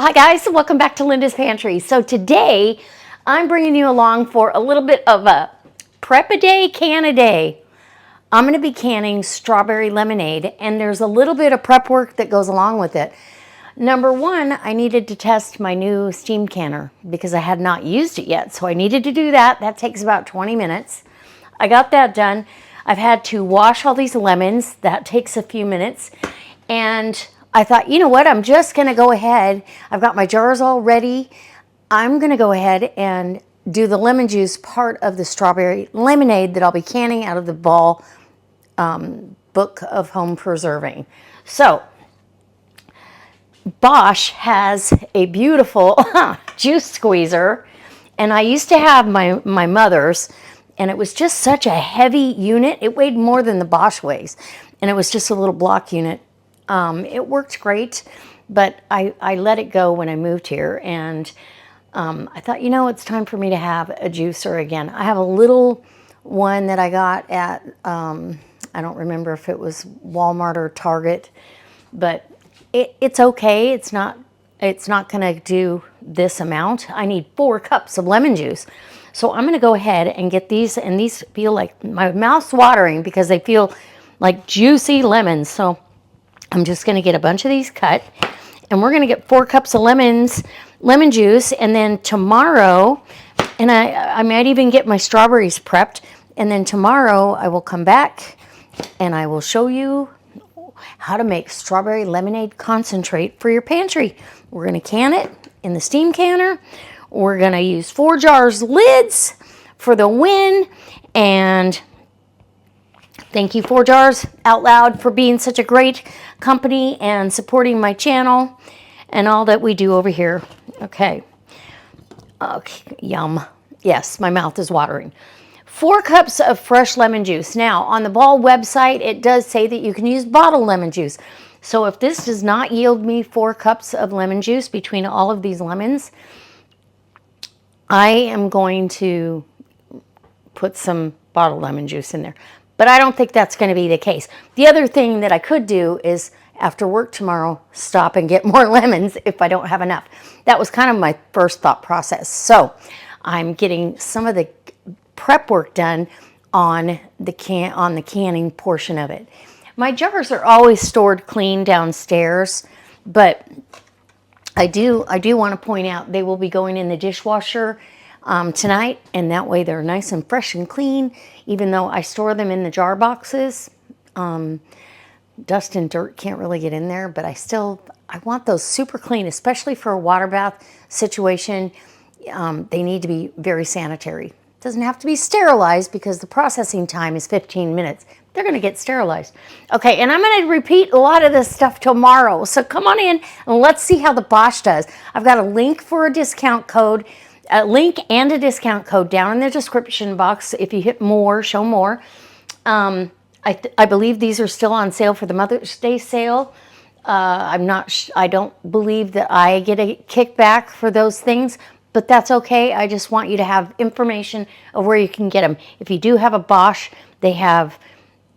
Hi guys, welcome back to Linda's Pantry. So today I'm bringing you along for a little bit of a prep a day, can a day. I'm going to be canning strawberry lemonade, and there's a little bit of prep work that goes along with it. Number one, I needed to test my new steam canner because I had not used it yet. So I needed to do that. That takes about 20 minutes. I got that done. I've had to wash all these lemons. That takes a few minutes. And I thought, you know what, I'm just going to go ahead. I've got my jars all ready. I'm going to go ahead and do the lemon juice part of the strawberry lemonade that I'll be canning out of the Ball book of home preserving. So Bosch has a beautiful juice squeezer, and I used to have my mother's, and it was just such a heavy unit. It weighed more than the Bosch weighs, and it was just a little block unit. It worked great, but I let it go when I moved here, and I thought, you know, it's time for me to have a juicer again. I have a little one that I got at, I don't remember if it was Walmart or Target, but it's okay. It's not going to do this amount. I need 4 cups of lemon juice. So I'm going to go ahead and get these, and these feel like my mouth's watering because they feel like juicy lemons. So I'm just going to get a bunch of these cut, and we're going to get 4 cups of lemon juice, and then tomorrow, and I might even get my strawberries prepped, and then tomorrow I will come back and I will show you how to make strawberry lemonade concentrate for your pantry. We're going to can it in the steam canner. We're going to use 4 jars lids for the win, and thank you, 4 Jars Out Loud, for being such a great company and supporting my channel and all that we do over here. Okay, yum. Yes, my mouth is watering. 4 cups of fresh lemon juice. Now, on the Ball website, it does say that you can use bottled lemon juice. So if this does not yield me 4 cups of lemon juice between all of these lemons, I am going to put some bottled lemon juice in there. But I don't think that's going to be the case. The other thing that I could do is, after work tomorrow, stop and get more lemons if I don't have enough. That was kind of my first thought process. So I'm getting some of the prep work done on the canning portion of it. My jars are always stored clean downstairs, but I do want to point out they will be going in the dishwasher tonight, and that way they're nice and fresh and clean, even though I store them in the jar boxes. Dust and dirt can't really get in there, but I want those super clean, especially for a water bath situation. They need to be very sanitary. It doesn't have to be sterilized because the processing time is 15 minutes. They're going to get sterilized. Okay, and I'm going to repeat a lot of this stuff tomorrow, so come on in and let's see how the Bosch does. I've got a link for a discount code, a link and a discount code down in the description box. If you hit more, show more. I believe these are still on sale for the Mother's Day sale. I don't believe that I get a kickback for those things, but that's okay. I just want you to have information of where you can get them. If you do have a Bosch, they have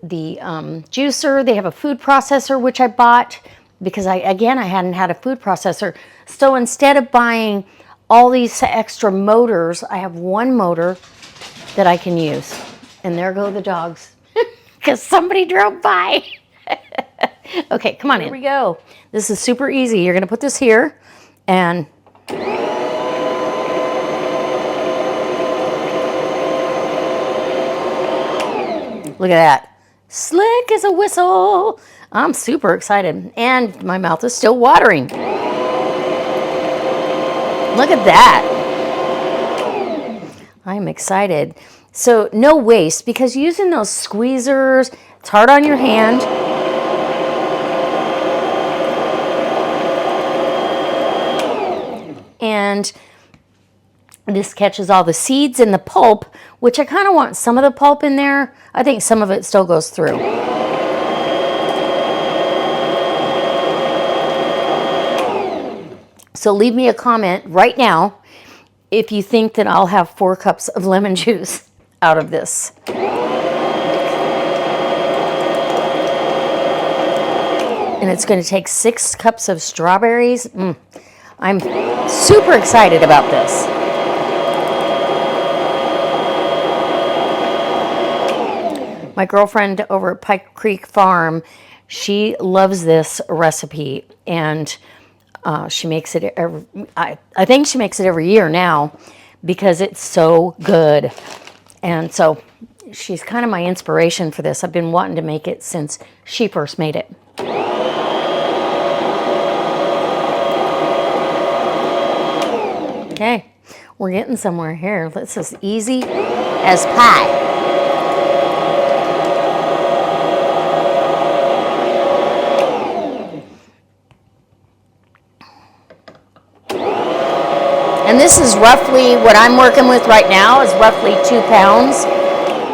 the juicer, they have a food processor, which I bought because I hadn't had a food processor. So instead of buying all these extra motors, I have one motor that I can use. And there go the dogs because somebody drove by. Okay, come on in. Here we go. This is super easy. You're going to put this here, and look at that. Slick as a whistle. I'm super excited, and my mouth is still watering. Look at that. I'm excited. So no waste, because using those squeezers, it's hard on your hand. And this catches all the seeds and the pulp, which I kind of want some of the pulp in there. I think some of it still goes through. So leave me a comment right now if you think that I'll have 4 cups of lemon juice out of this. And it's going to take 6 cups of strawberries. I'm super excited about this. My girlfriend over at Pike Creek Farm, she loves this recipe, and she makes it every, I think she makes it every year now because it's so good. And so she's kind of my inspiration for this. I've been wanting to make it since she first made it. Okay, we're getting somewhere here. This is easy as pie. And this is roughly what I'm working with right now is roughly 2 pounds,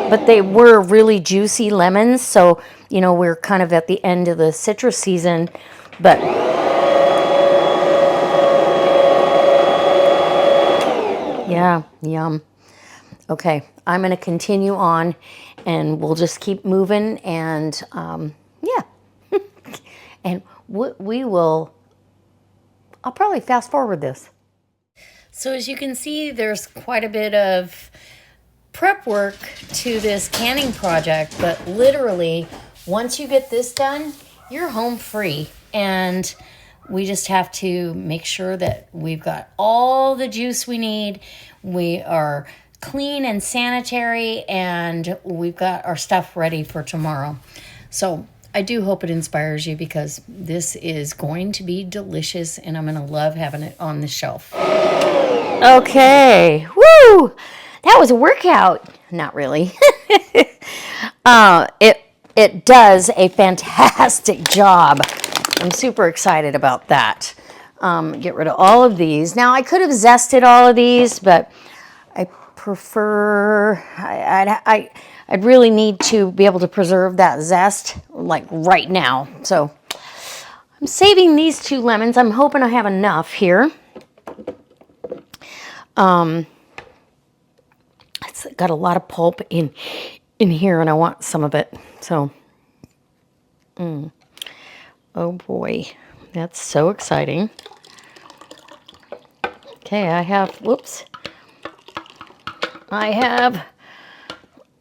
but they were really juicy lemons. So, you know, we're kind of at the end of the citrus season, but yeah, yum. Okay, I'm going to continue on and we'll just keep moving and yeah. And we will, I'll probably fast forward this. So as you can see, there's quite a bit of prep work to this canning project, but literally once you get this done, you're home free. And we just have to make sure that we've got all the juice we need. We are clean and sanitary, and we've got our stuff ready for tomorrow. So I do hope it inspires you because this is going to be delicious and I'm going to love having it on the shelf. Okay, woo! That was a workout. Not really. It does a fantastic job. I'm super excited about that. Get rid of all of these. Now I could have zested all of these, but I prefer. I'd really need to be able to preserve that zest like right now. So I'm saving these 2 lemons. I'm hoping I have enough here. It's got a lot of pulp in here, and I want some of it. So, oh boy, that's so exciting. Okay, I have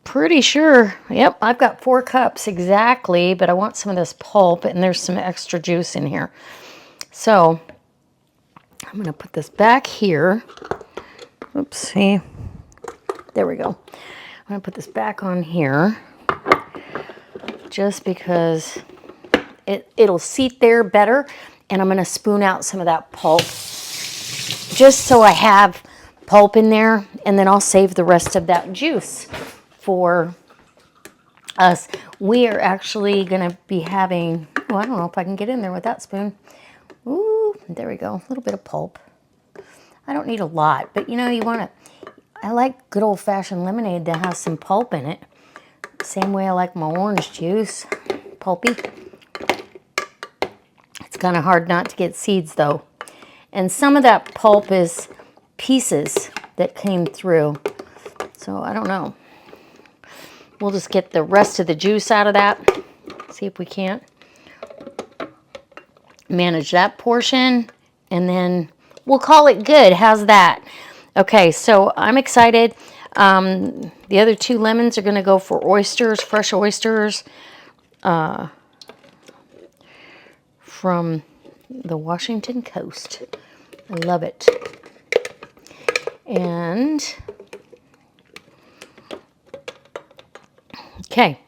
pretty sure, yep, I've got 4 cups exactly, but I want some of this pulp, and there's some extra juice in here. So, I'm going to put this back here. Oops, see? There we go. I'm going to put this back on here just because it'll seat there better, and I'm going to spoon out some of that pulp just so I have pulp in there, and then I'll save the rest of that juice for us. We are actually going to be having, oh, I don't know if I can get in there with that spoon. Ooh, there we go. A little bit of pulp. I don't need a lot, but you know, you want to, I like good old-fashioned lemonade that has some pulp in it. Same way I like my orange juice, pulpy. It's kind of hard not to get seeds though. And some of that pulp is pieces that came through. So I don't know. We'll just get the rest of the juice out of that. See if we can't manage that portion, and then we'll call it good. How's that? Okay, so I'm excited. The other 2 lemons are going to go for oysters, fresh oysters from the Washington coast. I love it. And, okay,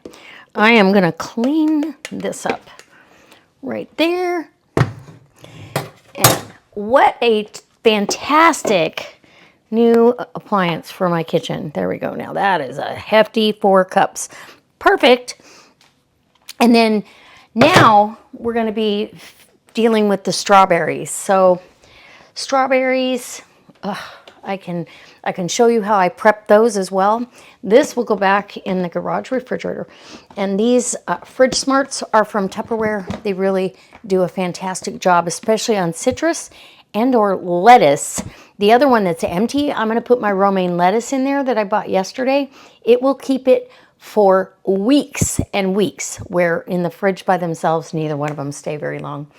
I am going to clean this up right there. And what a fantastic new appliance for my kitchen. There we go. Now that is a hefty 4 cups. Perfect. And then now we're going to be dealing with the strawberries. So strawberries, I can show you how I prep those as well. This will go back in the garage refrigerator. And these Fridge Smarts are from Tupperware. They really do a fantastic job, especially on citrus and or lettuce. The other one that's empty, I'm going to put my romaine lettuce in there that I bought yesterday. It will keep it for weeks and weeks, where in the fridge by themselves, neither one of them stay very long.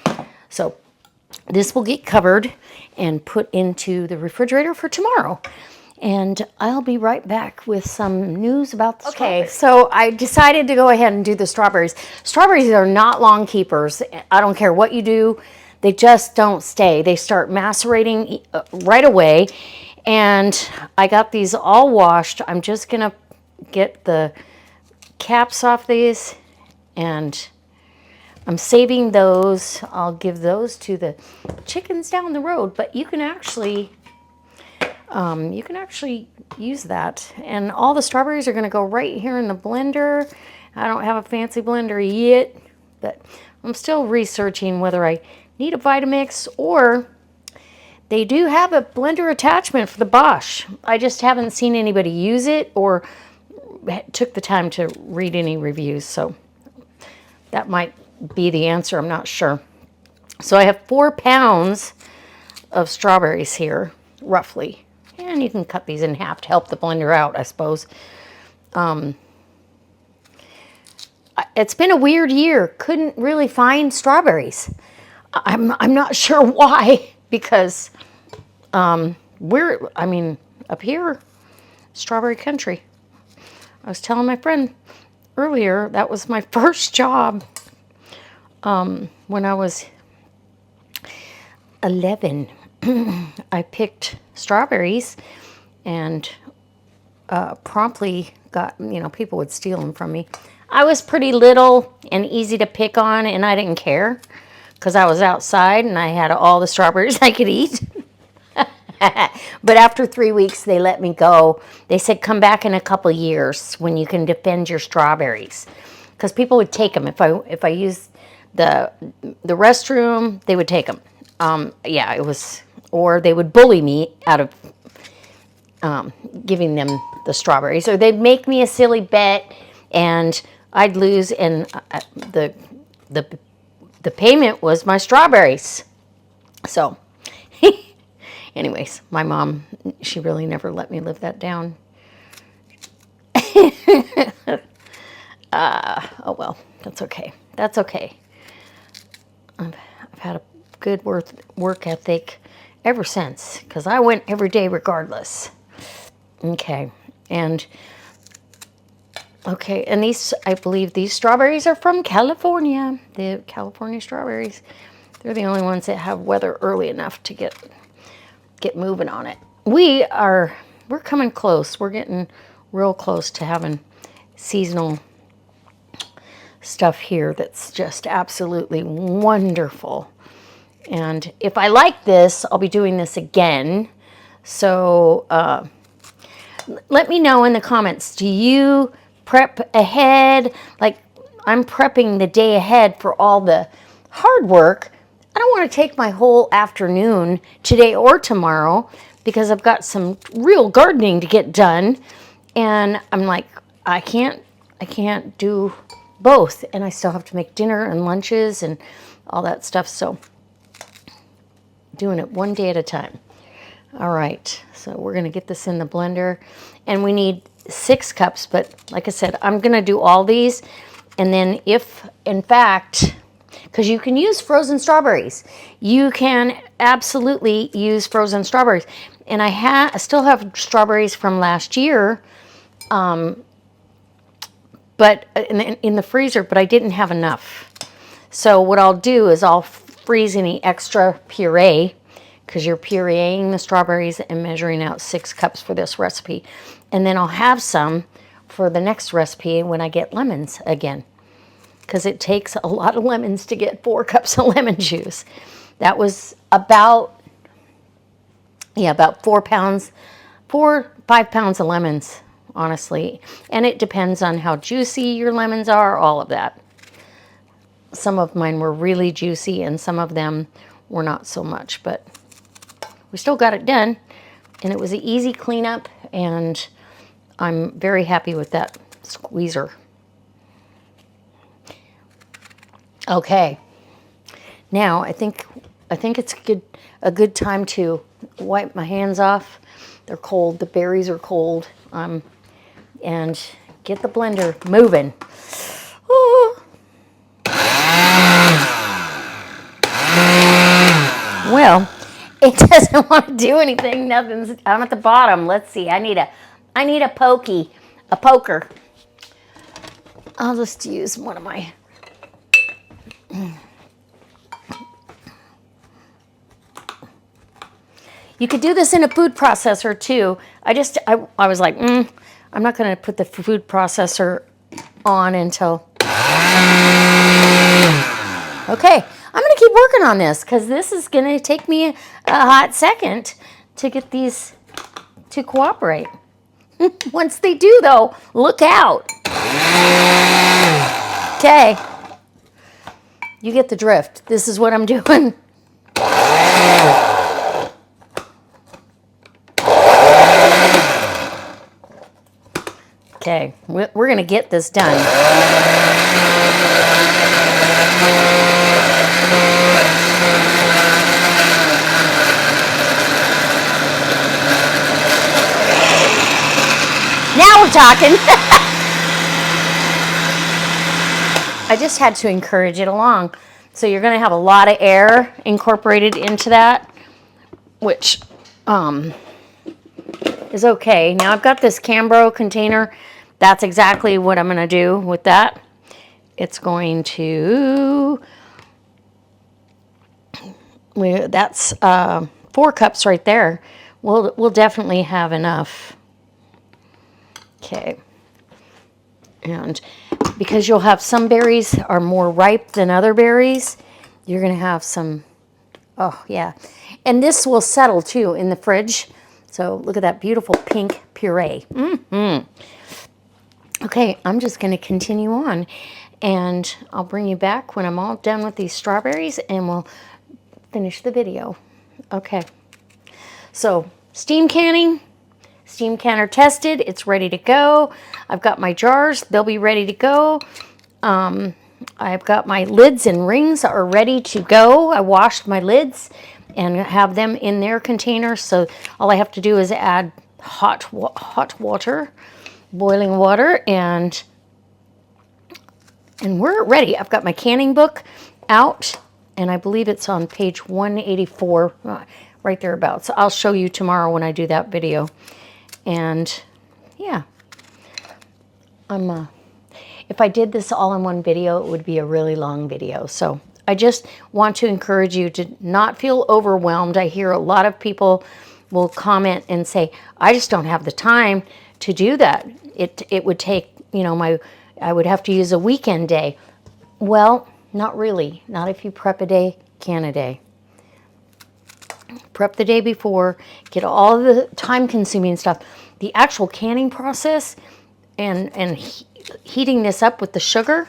So this will get covered and put into the refrigerator for tomorrow. And I'll be right back with some news about the strawberries. Okay, so I decided to go ahead and do the strawberries. Strawberries are not long keepers. I don't care what you do. They just don't stay. They start macerating right away. And I got these all washed. I'm just going to get the caps off these, and I'm saving those. I'll give those to the chickens down the road, but you can actually use that. And all the strawberries are going to go right here in the blender. I don't have a fancy blender yet, but I'm still researching whether I need a Vitamix, or they do have a blender attachment for the Bosch. I just haven't seen anybody use it or took the time to read any reviews, so that might be the answer. I'm not sure. So I have 4 pounds of strawberries here, roughly. And you can cut these in half to help the blender out, I suppose. It's been a weird year. Couldn't really find strawberries. I'm not sure why, because up here, strawberry country. I was telling my friend earlier, that was my first job when I was 11. I picked strawberries and promptly got, people would steal them from me. I was pretty little and easy to pick on, and I didn't care because I was outside and I had all the strawberries I could eat. But after 3 weeks, they let me go. They said, come back in a couple years when you can defend your strawberries. Because people would take them. If I used the restroom, they would take them. It was, or they would bully me out of giving them the strawberries. Or they'd make me a silly bet, and I'd lose, and the payment was my strawberries. So... Anyways, my mom, she really never let me live that down. Oh well, that's okay. That's okay. I've had a good work ethic ever since, because I went every day regardless. Okay, and these, I believe these strawberries are from California. The California strawberries. They're the only ones that have weather early enough to get moving on it. We're coming close. We're getting real close to having seasonal stuff here that's just absolutely wonderful. And if I like this, I'll be doing this again. So let me know in the comments. Do you prep ahead? Like, I'm prepping the day ahead for all the hard work. I don't want to take my whole afternoon today or tomorrow because I've got some real gardening to get done, and I'm like, I can't do both, and I still have to make dinner and lunches and all that stuff. So doing it one day at a time. All right, so we're gonna get this in the blender, and we need 6 cups, but like I said, I'm gonna do all these, and then if in fact, because you can use frozen strawberries. You can absolutely use frozen strawberries. And I still have strawberries from last year, but in the freezer, but I didn't have enough. So what I'll do is I'll freeze any extra puree, because you're pureeing the strawberries and measuring out 6 cups for this recipe. And then I'll have some for the next recipe when I get lemons again, because it takes a lot of lemons to get 4 cups of lemon juice. That was about 4 pounds, 5 pounds of lemons, honestly. And it depends on how juicy your lemons are, all of that. Some of mine were really juicy and some of them were not so much, but we still got it done. And it was an easy cleanup, and I'm very happy with that squeezer. Okay, now I think it's a good time to wipe my hands off. They're cold. The berries are cold. And get the blender moving. Ooh. Well, it doesn't want to do anything. Nothing's. I'm at the bottom. Let's see. I need a poker. I'll just use one of my. You could do this in a food processor too. I was like, I'm not going to put the food processor on until. Okay, I'm going to keep working on this because this is going to take me a hot second to get these to cooperate. Once they do, though, look out. Okay, you get the drift. This is what I'm doing. Okay, we're going to get this done. Now we're talking. I just had to encourage it along. So you're going to have a lot of air incorporated into that, which is okay. Now I've got this Cambro container. That's exactly what I'm going to do with that. It's going to, that's 4 cups right there. We'll definitely have enough. Okay. And because you'll have some berries are more ripe than other berries, you're going to have some, oh yeah. And this will settle too in the fridge. So look at that beautiful pink puree. Okay, I'm just going to continue on, and I'll bring you back when I'm all done with these strawberries, and we'll finish the video. Okay, so steam canning, steam canner tested, it's ready to go. I've got my jars, they'll be ready to go. I've got my lids and rings are ready to go. I washed my lids and have them in their containers, so all I have to do is add hot water, boiling water, and we're ready. I've got my canning book out, and I believe it's on page 184, right thereabouts. So I'll show you tomorrow when I do that video. And yeah, if I did this all in one video, it would be a really long video. So I just want to encourage you to not feel overwhelmed. I hear a lot of people will comment and say, I just don't have the time to do that. It would take, I would have to use a weekend day. Well, not really. Not if you prep a day, can a day. Prep the day before, get all the time-consuming stuff. The actual canning process and heating this up with the sugar,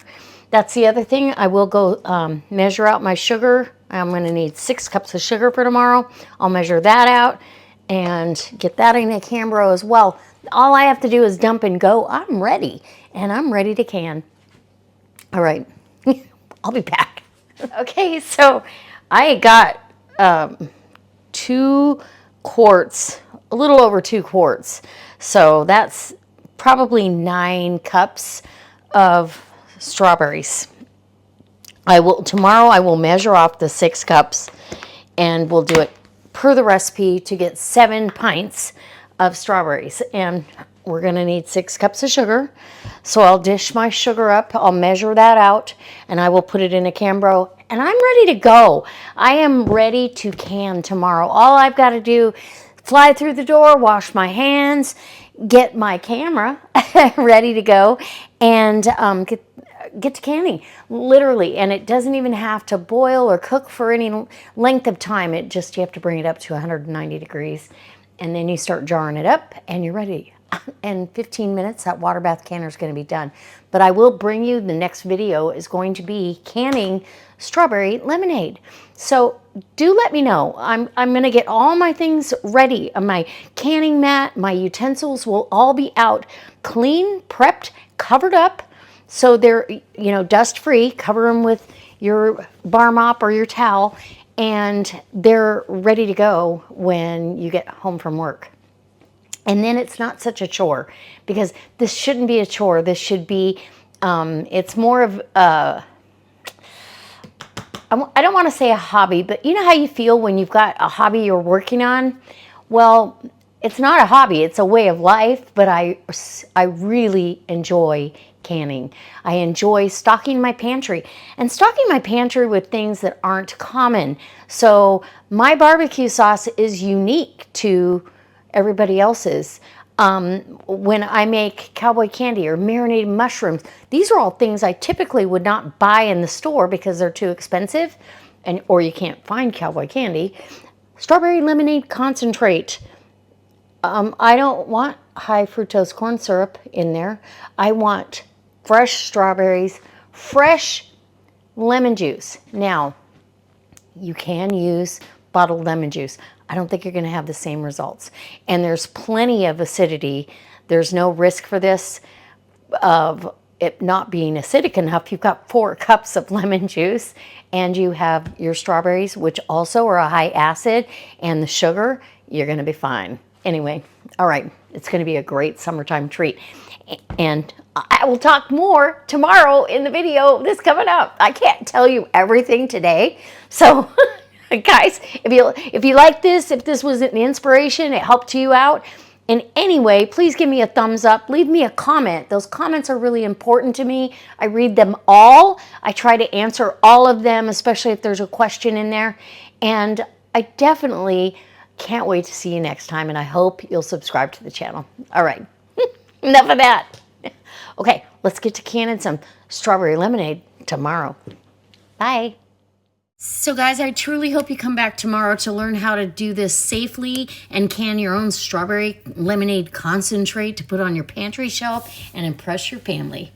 that's the other thing. I will go measure out my sugar. I'm going to need 6 cups of sugar for tomorrow. I'll measure that out and get that in a Cambro as well. All I have to do is dump and go. I'm ready, and I'm ready to can. All right, I'll be back. Okay, so I got 2 quarts, a little over 2 quarts. So that's probably 9 cups of strawberries. Tomorrow I will measure off the 6 cups, and we'll do it per the recipe to get 7 pints of strawberries. And we're gonna need 6 cups of sugar. So I'll dish my sugar up, I'll measure that out, and I will put it in a Cambro, and I'm ready to go. I am ready to can tomorrow. All I've got to do, fly through the door, wash my hands, get my camera ready to go, and get to canning, literally. And it doesn't even have to boil or cook for any length of time. You have to bring it up to 190 degrees, and then you start jarring it up, and you're ready. In 15 minutes, that water bath canner is going to be done. But I will bring you, the next video is going to be canning strawberry lemonade. So do let me know. I'm going to get all my things ready. My canning mat, my utensils will all be out, clean, prepped, covered up, so they're, dust free. Cover them with your bar mop or your towel, and they're ready to go when you get home from work. And then it's not such a chore, because this shouldn't be a chore. This should be, it's more of I don't want to say a hobby, but you know how you feel when you've got a hobby you're working on? Well, it's not a hobby, it's a way of life, but I really enjoy canning. I enjoy stocking my pantry and stocking my pantry with things that aren't common. So my barbecue sauce is unique to everybody else's. When I make cowboy candy or marinated mushrooms, these are all things I typically would not buy in the store because they're too expensive, and or you can't find cowboy candy. Strawberry lemonade concentrate. I don't want high fructose corn syrup in there. I want fresh strawberries, fresh lemon juice. Now, you can use bottled lemon juice. I don't think you're going to have the same results. And there's plenty of acidity. There's no risk for this of it not being acidic enough. You've got 4 cups of lemon juice and you have your strawberries, which also are a high acid, and the sugar. You're going to be fine. Anyway, all right. It's going to be a great summertime treat. And I will talk more tomorrow in the video that's coming up. I can't tell you everything today. So guys, if you like this, if this was an inspiration, it helped you out in any way, please give me a thumbs up. Leave me a comment. Those comments are really important to me. I read them all. I try to answer all of them, especially if there's a question in there. And I definitely can't wait to see you next time, and I hope you'll subscribe to the channel. All right, enough of that. Okay, let's get to canning some strawberry lemonade tomorrow. Bye. So guys, I truly hope you come back tomorrow to learn how to do this safely and can your own strawberry lemonade concentrate to put on your pantry shelf and impress your family.